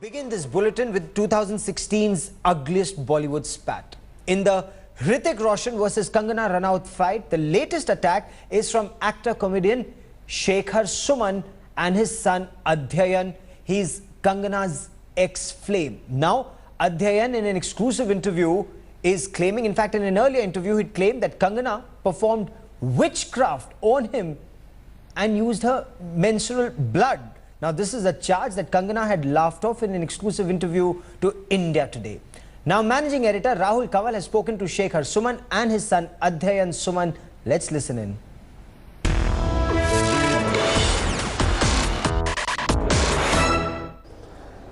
Begin this bulletin with 2016's ugliest Bollywood spat. In the Hrithik Roshan versus Kangna Ranaut fight, the latest attack is from actor-comedian Shekhar Suman and his son Adhyan. He's Kangna's ex-flame. Now, Adhyan in an exclusive interview is claiming, in fact in an earlier interview, he claimed that Kangna performed witchcraft on him and used her menstrual blood. Now, this is a charge that Kangna had laughed off in an exclusive interview to India Today. Now, managing editor Rahul Kawal has spoken to Shekhar Suman and his son Adhyan Suman. Let's listen in.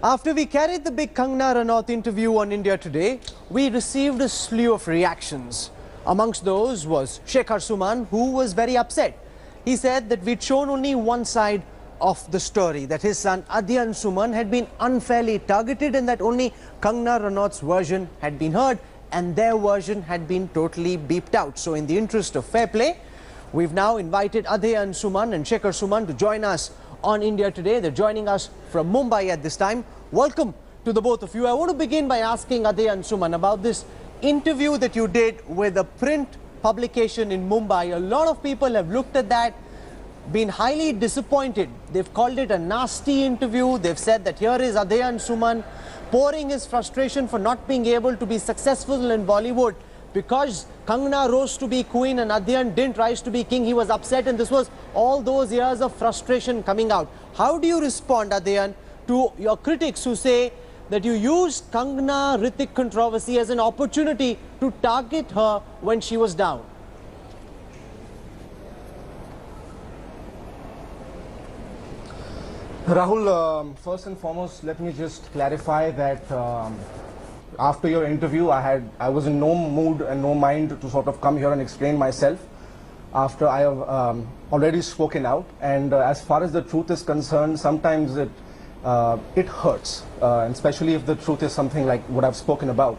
After we carried the big Kangna Ranaut interview on India Today, we received a slew of reactions. Amongst those was Shekhar Suman, who was very upset. He said that we'd shown only one side of the story, that his son Adhyan Suman had been unfairly targeted and that only Kangna Ranaut's version had been heard and their version had been totally beeped out. So in the interest of fair play, we've now invited Adhyan Suman and Shekhar Suman to join us on India Today. They're joining us from Mumbai at this time. Welcome to the both of you. I want to begin by asking Adhyan Suman about this interview that you did with a print publication in Mumbai. A lot of people have looked at that, been highly disappointed. They've called it a nasty interview. They've said that here is Adhyan Suman pouring his frustration for not being able to be successful in Bollywood because Kangna rose to be queen and Adhyan didn't rise to be king. He was upset and this was all those years of frustration coming out. How do you respond, Adhyan, to your critics who say that you used Kangna Hrithik controversy as an opportunity to target her when she was down? Rahul, first and foremost, let me just clarify that after your interview, I was in no mood and no mind to sort of come here and explain myself after I have already spoken out. And as far as the truth is concerned, sometimes it hurts, and especially if the truth is something like what I've spoken about.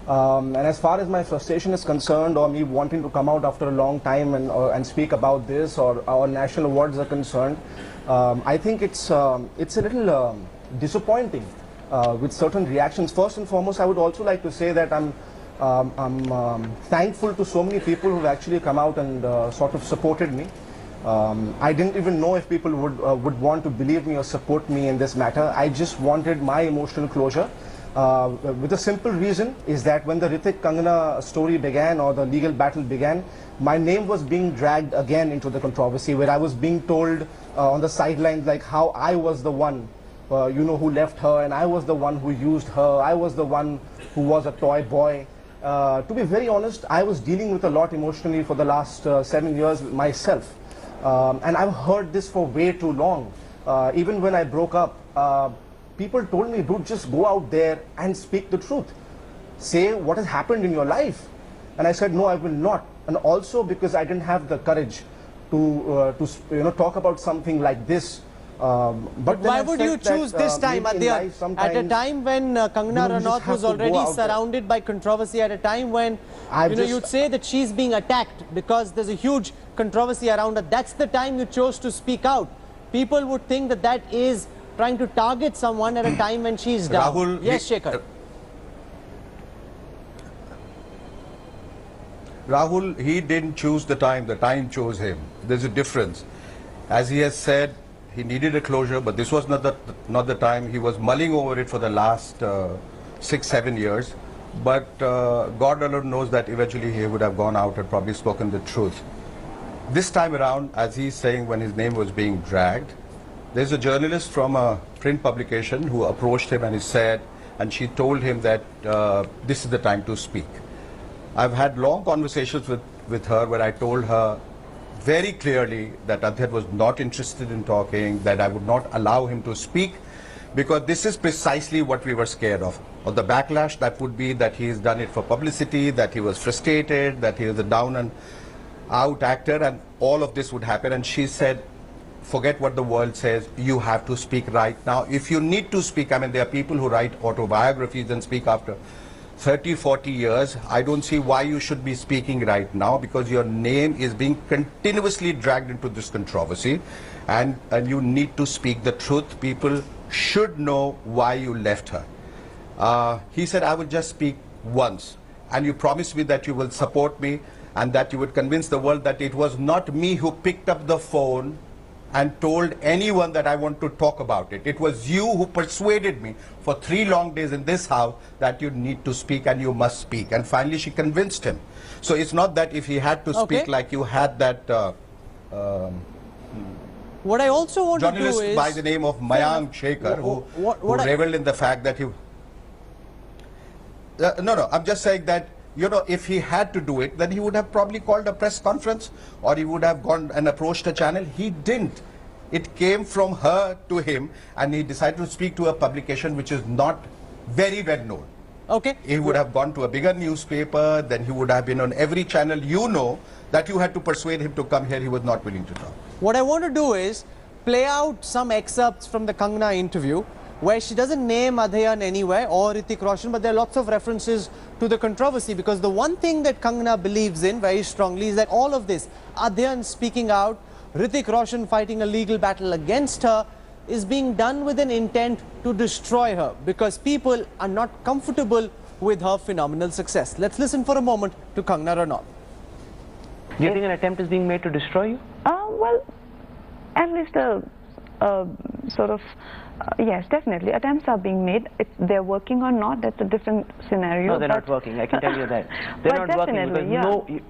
And as far as my frustration is concerned, or me wanting to come out after a long time and speak about this, or our national awards are concerned, I think it's a little disappointing with certain reactions. First and foremost, I would also like to say that I'm thankful to so many people who've actually come out and sort of supported me. I didn't even know if people would want to believe me or support me in this matter. I just wanted my emotional closure. With a simple reason is that when the Hrithik Kangna story began, or the legal battle began, my name was being dragged again into the controversy, where I was being told on the sidelines like how I was the one who left her, and I was the one who used her, I was the one who was a toy boy. To be very honest, I was dealing with a lot emotionally for the last 7 years myself, and I've heard this for way too long. Even when I broke up, people told me, dude, just go out there and speak the truth. Say what has happened in your life. And I said, no, I will not. And also because I didn't have the courage to talk about something like this. But why would you choose this time, Adhyan? At a time when Kangna Ranaut was already surrounded by controversy, at a time when you'd say that she's being attacked because there's a huge controversy around her. That's the time you chose to speak out. People would think that that is trying to target someone at a time when she's down. Rahul, yes, Shekhar. Rahul, he didn't choose the time chose him. There's a difference. As he has said, he needed a closure, but this was not the time. He was mulling over it for the last 6-7 years. But God alone knows that eventually he would have gone out and probably spoken the truth. This time around, as he's saying, when his name was being dragged, there's a journalist from a print publication who approached him and she told him that this is the time to speak. I've had long conversations with her where I told her very clearly that Adhyan was not interested in talking, that I would not allow him to speak, because this is precisely what we were scared of. Or the backlash that would be that he's done it for publicity, that he was frustrated, that he was a down and out actor, and all of this would happen. And she said, forget what the world says, you have to speak right now. If you need to speak, I mean, there are people who write autobiographies and speak after 30-40 years. I don't see why you should be speaking right now, because your name is being continuously dragged into this controversy, and you need to speak the truth. People should know why you left her. He said, I will just speak once, and you promised me that you will support me and that you would convince the world that it was not me who picked up the phone and told anyone that I want to talk about it. It was you who persuaded me for 3 long days in this house that you need to speak and you must speak. And finally she convinced him. So it's not that if he had to speak like you had that what I also want to do journalist is, by the name of Mayank Shekhar who reveled in the fact that he... no, I'm just saying that, you know, if he had to do it, then he would have probably called a press conference or he would have gone and approached a channel. He didn't. It came from her to him, and he decided to speak to a publication which is not very well known. okay, He would have gone to a bigger newspaper, then he would have been on every channel. You know that you had to persuade him to come here. He was not willing to talk. what I want to do is play out some excerpts from the Kangna interview where she doesn't name Adhyan anywhere or Hrithik Roshan, but there are lots of references to the controversy, because the one thing that Kangna believes in very strongly is that all of this, Adhyan speaking out, Hrithik Roshan fighting a legal battle against her, is being done with an intent to destroy her, because people are not comfortable with her phenomenal success. Let's listen for a moment to Kangna Ranaut. Do you think an attempt is being made to destroy you? Well, at least sort of, yes, definitely. Attempts are being made. If they're working or not, that's a different scenario. No, they're not working. I can tell you that. They're not working because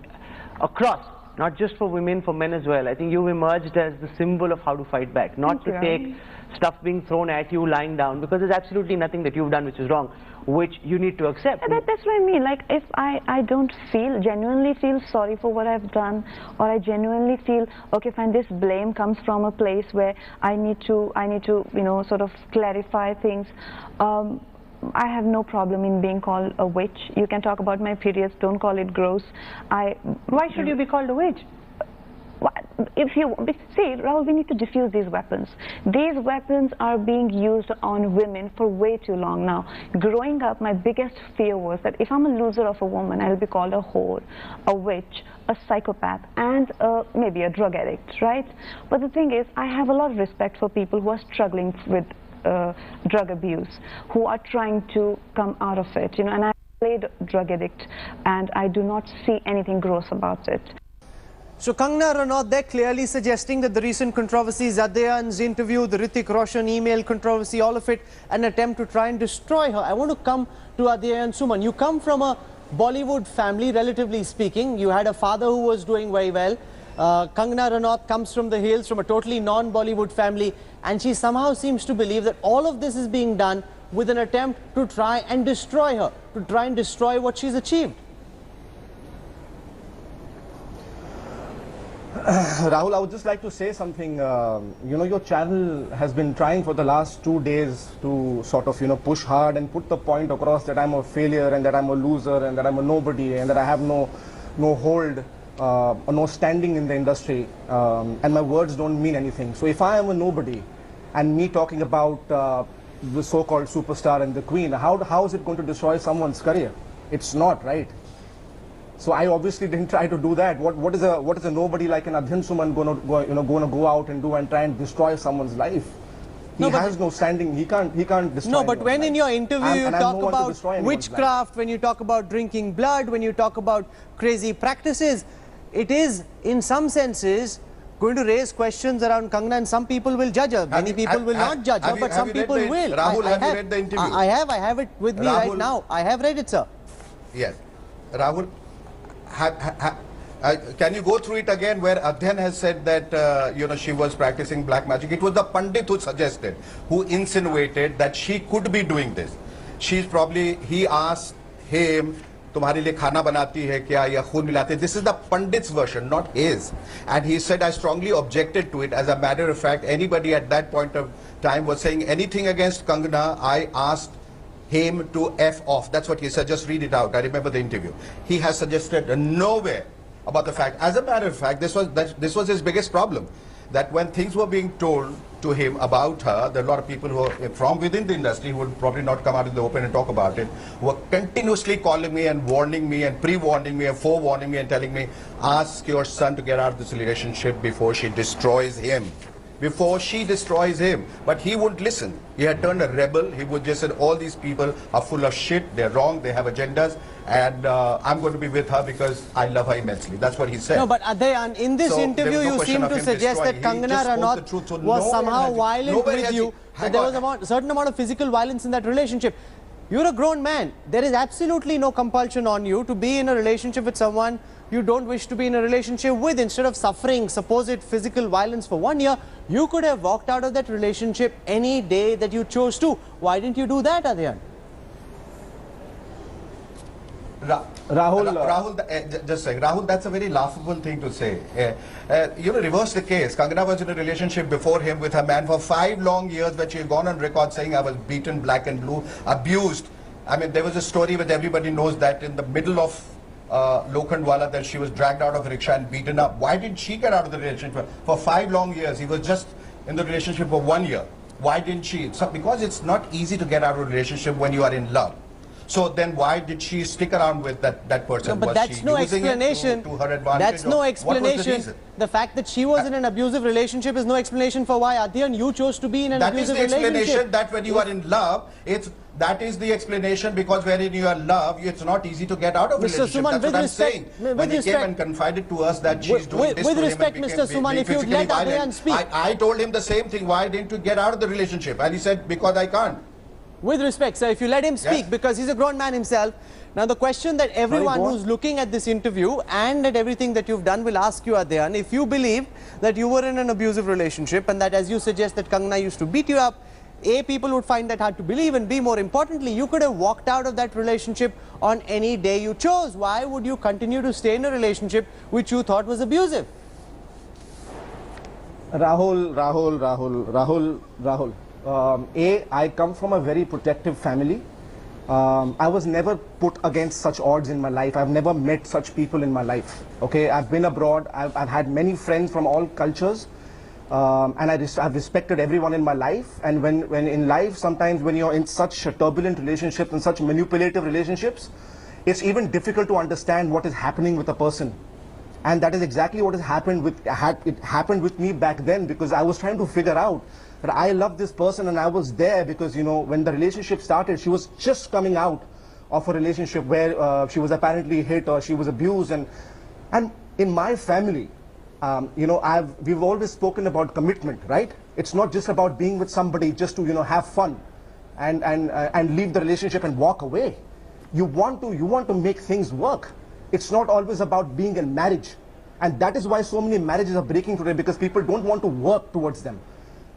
across, not just for women, for men as well. I think you've emerged as the symbol of how to fight back, not to take stuff being thrown at you lying down, because there's absolutely nothing that you've done which is wrong, which you need to accept. That's what I mean. Like, if I don't genuinely feel sorry for what I've done, or I genuinely feel, okay, fine, this blame comes from a place where I need to, you know, sort of clarify things. I have no problem in being called a witch. You can talk about my periods, don't call it gross. Why should you be called a witch? If you see, Rahul, we need to diffuse these weapons. These weapons are being used on women for way too long now. Growing up, my biggest fear was that if I'm a loser of a woman, I'll be called a whore, a witch, a psychopath, and maybe a drug addict, right? But the thing is, I have a lot of respect for people who are struggling with drug abuse, who are trying to come out of it, you know, and I played drug addict, and I do not see anything gross about it. So Kangna Ranaut, they're clearly suggesting that the recent controversies, Adhyan's interview, the Hrithik Roshan email controversy, all of it, an attempt to try and destroy her. I want to come to Adhyan Suman. You come from a Bollywood family, relatively speaking. You had a father who was doing very well. Kangna Ranaut comes from the hills, from a totally non-Bollywood family, and she somehow seems to believe that all of this is being done with an attempt to try and destroy her, to try and destroy what she's achieved. Rahul, I would just like to say something. You know, your channel has been trying for the last 2 days to sort of, you know, push hard and put the point across that I'm a failure and that I'm a loser and that I'm a nobody and that I have no hold or no standing in the industry, and my words don't mean anything. So if I am a nobody and me talking about the so-called superstar and the queen, how is it going to destroy someone's career? It's not, right? So I obviously didn't try to do that. What is a nobody like an Adhyan Suman going to go out and do and try and destroy someone's life? He has no standing. He can't destroy. No, but when life. in your interview you talk about witchcraft, life. when you talk about drinking blood, when you talk about crazy practices, it is in some senses going to raise questions around Kangna, and some people will judge her. Many people will not judge her, but some people will. Rahul, have you read the interview? I have it with me right now. I have read it, sir. Yes. Rahul, can you go through it again, where Adhyan has said that you know, she was practicing black magic? It was the Pandit who suggested, who insinuated that she could be doing this. He asked him, तुम्हारे लिए खाना बनाती है क्या या खून मिलाते हैं? This is the Pandit's version, not his. And he said, I strongly objected to it. As a matter of fact, anybody at that point of time was saying anything against Kangna, I asked him to F off. That's what he said. Just read it out. I remember the interview. He has suggested nowhere about the fact. As a matter of fact, this was his biggest problem. That when things were being told to him about her, there are a lot of people who are from within the industry who would probably not come out in the open and talk about it, who were continuously calling me and warning me and pre-warning me and forewarning me and telling me, ask your son to get out of this relationship before she destroys him. before she destroys him. But he wouldn't listen. He had turned a rebel. He would just say, all these people are full of shit, they're wrong, they have agendas, and I'm going to be with her because I love her immensely. That's what he said. No, but Adhyan, in this interview you seem to suggest that Kangna Ranaut was somehow violent with you, that there was a certain amount of physical violence in that relationship. You're a grown man. There is absolutely no compulsion on you to be in a relationship with someone you don't wish to be in a relationship with. Instead of suffering supposed physical violence for 1 year, you could have walked out of that relationship any day that you chose to. Why didn't you do that, Adhyan? Rahul, just saying, Rahul, that's a very laughable thing to say. You know, reverse the case. Kangna was in a relationship before him with her man for 5 long years, where she had gone on record saying, I was beaten black and blue, abused. I mean, there was a story which everybody knows, that in the middle of Lokhandwala, that she was dragged out of a rickshaw and beaten up. Why did she get out of the relationship for 5 long years? He was just in the relationship for 1 year. Why didn't she? So, because it's not easy to get out of a relationship when you are in love. So then why did she stick around with that person? No, but that's no explanation. To her advantage? That's no explanation. The fact that she was in an abusive relationship is no explanation for why, Adhyan, you chose to be in an abusive relationship. That is the explanation, that when you are in love, that is the explanation, because when you are in love, it's not easy to get out of a relationship. Suman, that's what I'm saying. When he came and confided to us that she's doing this with to respect, him, Mr. Suman, if you'd let Adhyan speak. I told him the same thing. Why didn't you get out of the relationship? And he said, because I can't. With respect, sir, if you let him speak, because he's a grown man himself. Now, the question that everyone who's looking at this interview and at everything that you've done will ask you, Adhyan, if you believe that you were in an abusive relationship and that, as you suggest, that Kangna used to beat you up, A, people would find that hard to believe, and B, more importantly, you could have walked out of that relationship on any day you chose. Why would you continue to stay in a relationship which you thought was abusive? Rahul. I come from a very protective family. I was never put against such odds in my life. I've never met such people in my life. Okay, I've been abroad. I've had many friends from all cultures, and I've respected everyone in my life. And when in life, sometimes when you're in such turbulent relationships and such manipulative relationships, it's even difficult to understand what is happening with a person. And that is exactly what has happened with me back then, because I was trying to figure out that I love this person, and I was there because, you know, when the relationship started, she was just coming out of a relationship where she was apparently hit or she was abused. And in my family, you know, we've always spoken about commitment, right? It's not just about being with somebody just to, you know, have fun and leave the relationship and walk away. You want to make things work. It's not always about being in marriage. And that is why so many marriages are breaking today, because people don't want to work towards them.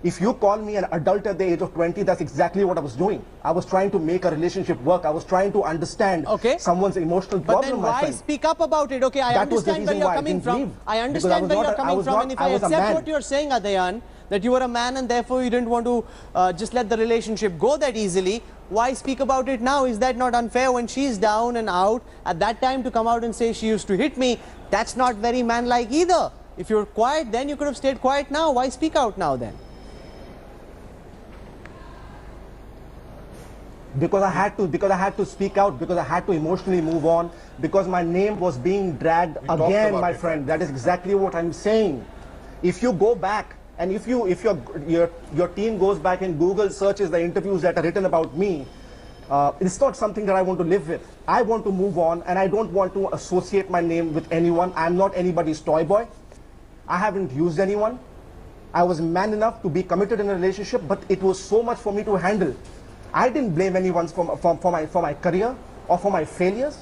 If you call me an adult at the age of 20, that's exactly what I was doing. I was trying to make a relationship work. I was trying to understand someone's emotional problem. But then why speak up about it? Okay, I understand where you're coming from. I understand where you're coming from. And if I accept what you're saying, Adhyan, that you were a man and therefore you didn't want to just let the relationship go that easily, why speak about it now? Is that not unfair when she's down and out? At that time, to come out and say she used to hit me, that's not very man-like either. If you're quiet then, you could have stayed quiet now. Why speak out now then? Because I had to speak out, because I had to emotionally move on, because my name was being dragged again, my friend. That is exactly what I'm saying. If you go back, and if your team goes back and Google searches the interviews that are written about me, it's not something that I want to live with. I want to move on, and I don't want to associate my name with anyone. I'm not anybody's toy boy. I haven't used anyone. I was man enough to be committed in a relationship, but it was so much for me to handle. I didn't blame anyone for my career or for my failures.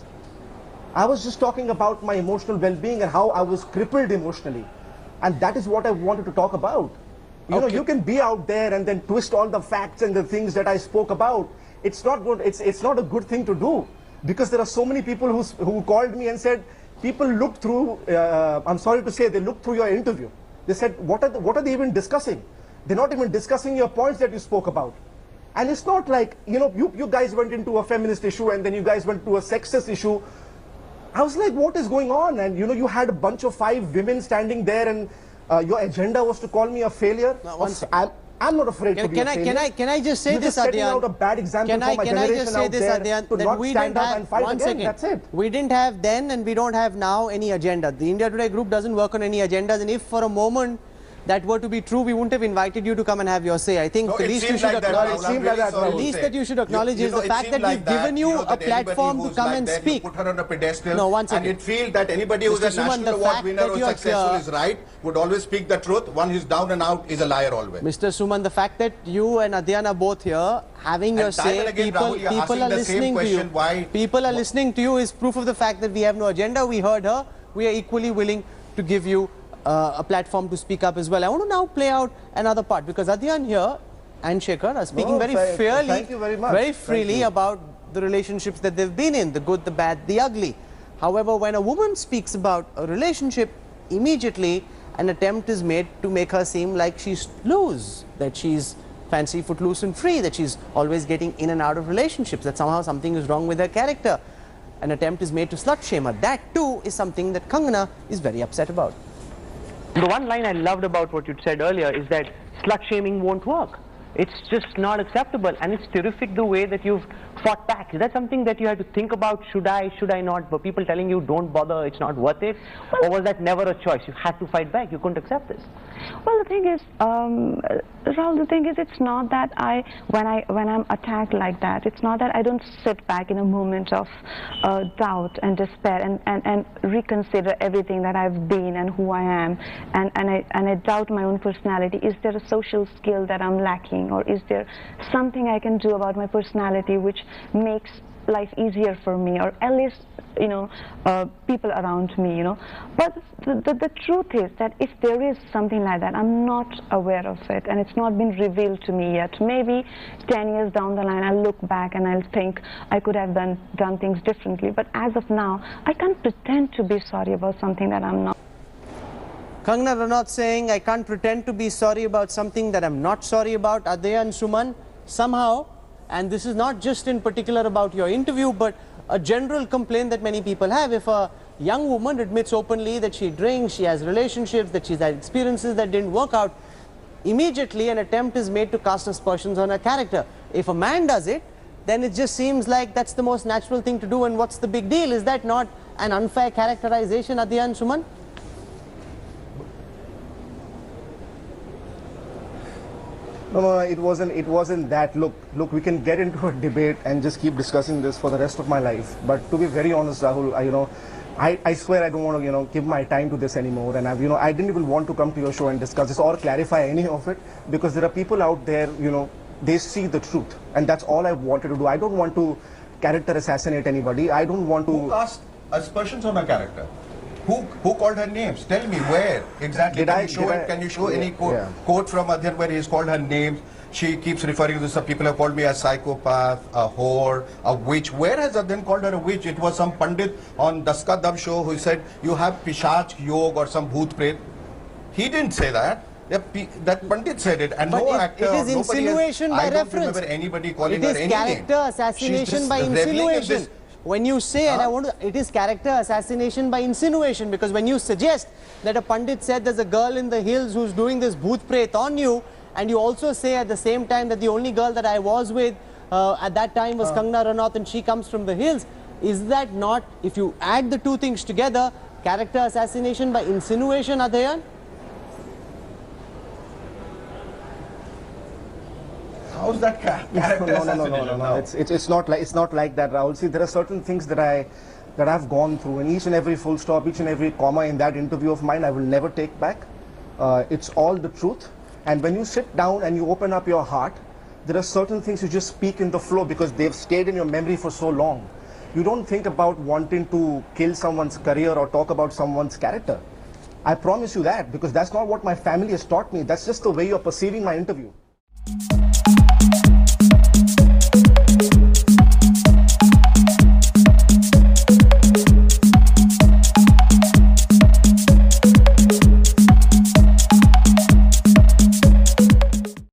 I was just talking about my emotional well-being and how I was crippled emotionally. And that is what I wanted to talk about. You know, you can be out there and then twist all the facts and the things that I spoke about. It's not good. It's not a good thing to do, because there are so many people who called me and said, people looked through, I'm sorry to say, they looked through your interview. They said, what are they even discussing? They're not even discussing your points that you spoke about. And it's not like, you know, you guys went into a feminist issue and then you guys went to a sexist issue. I was like, what is going on? And, you know, you had a bunch of 5 women standing there, and your agenda was to call me a failure. I'm not afraid to be a failure. Can I just say You're this, just setting Adhyan? out a bad example for my generation out there to not stand up and fight again. That's it. We didn't have then and we don't have now any agenda. The India Today group doesn't work on any agendas, and if for a moment that were to be true, we wouldn't have invited you to come and have your say. I think the least you should acknowledge, the least that you should acknowledge is the fact that we've given you a platform to come and speak. Put her on a pedestal. No, once again. And it feels that anybody who's a national award winner or successful is right, would always speak the truth. One who's down and out is a liar always. Mr. Suman, the fact that you and Adhyan are both here, having your say, people are listening to you. People are listening to you is proof of the fact that we have no agenda. We heard her. We are equally willing to give you a platform to speak up as well. I want to now play out another part because Adhyan here and Shekhar are speaking very fairly, very freely about the relationships that they've been in, the good, the bad, the ugly. However, when a woman speaks about a relationship, immediately an attempt is made to make her seem like she's loose, that she's fancy, footloose and free, that she's always getting in and out of relationships, that somehow something is wrong with her character. An attempt is made to slut shame her. That too is something that Kangna is very upset about. The one line I loved about what you said earlier is that slut shaming won't work. It's just not acceptable, and it's terrific the way that you've fought back. Is that something that you had to think about? Should I not? Were people telling you don't bother, it's not worth it? Or was that never a choice? You had to fight back, you couldn't accept this? Well, the thing is, Rahul, the thing is, it's not that when I'm attacked like that, it's not that I don't sit back in a moment of doubt and despair and reconsider everything that I've been and who I am, and I doubt my own personality. Is there a social skill that I'm lacking, or is there something I can do about my personality which makes life easier for me, or at least, you know, people around me, you know. But the truth is that if there is something like that, I'm not aware of it, and it's not been revealed to me yet. Maybe 10 years down the line, I'll look back and I'll think I could have done things differently. But as of now, I can't pretend to be sorry about something that I'm not. Kangna Ranaut saying, I can't pretend to be sorry about something that I'm not sorry about. Adhyan, Suman, somehow, and this is not just in particular about your interview, but a general complaint that many people have. If a young woman admits openly that she drinks, she has relationships, that she's had experiences that didn't work out, immediately an attempt is made to cast aspersions on her character. If a man does it, then it just seems like that's the most natural thing to do, and what's the big deal? Is that not an unfair characterization, Adhyan, Suman? No, it wasn't that. Look, we can get into a debate and just keep discussing this for the rest of my life. But to be very honest, Rahul, I swear I don't want to, give my time to this anymore. And I didn't even want to come to your show and discuss this or clarify any of it, because there are people out there, they see the truth, and that's all I wanted to do. I don't want to character assassinate anybody. I don't want to. Who cast aspersions on her character? Who called her names? Tell me where exactly. Can you show any quote from Adhyan where he's called her names? She keeps referring to some people have called me a psychopath, a whore, a witch. Where has Adhyan called her a witch? It was some Pandit on Daska Dab show who said you have Pishach Yog or some Bhoot Pret. He didn't say that. That Pandit said it, and no actor. It is insinuation by reference. I don't remember anybody calling her anything. It is character assassination by insinuation. When you say, it is character assassination by insinuation, because when you suggest that a Pandit said there's a girl in the hills who's doing this bhoot pret on you, and you also say at the same time that the only girl that I was with at that time was Kangna Ranaut and she comes from the hills, is that not, if you add the two things together, character assassination by insinuation, Adhyan? How's that character assassination? No. It's not like that, Rahul. See, there are certain things that I've gone through, and each and every full stop, each and every comma in that interview of mine, I will never take back. It's all the truth. And when you sit down and you open up your heart, there are certain things you just speak in the flow because they've stayed in your memory for so long. You don't think about wanting to kill someone's career or talk about someone's character. I promise you that, because that's not what my family has taught me. That's just the way you're perceiving my interview.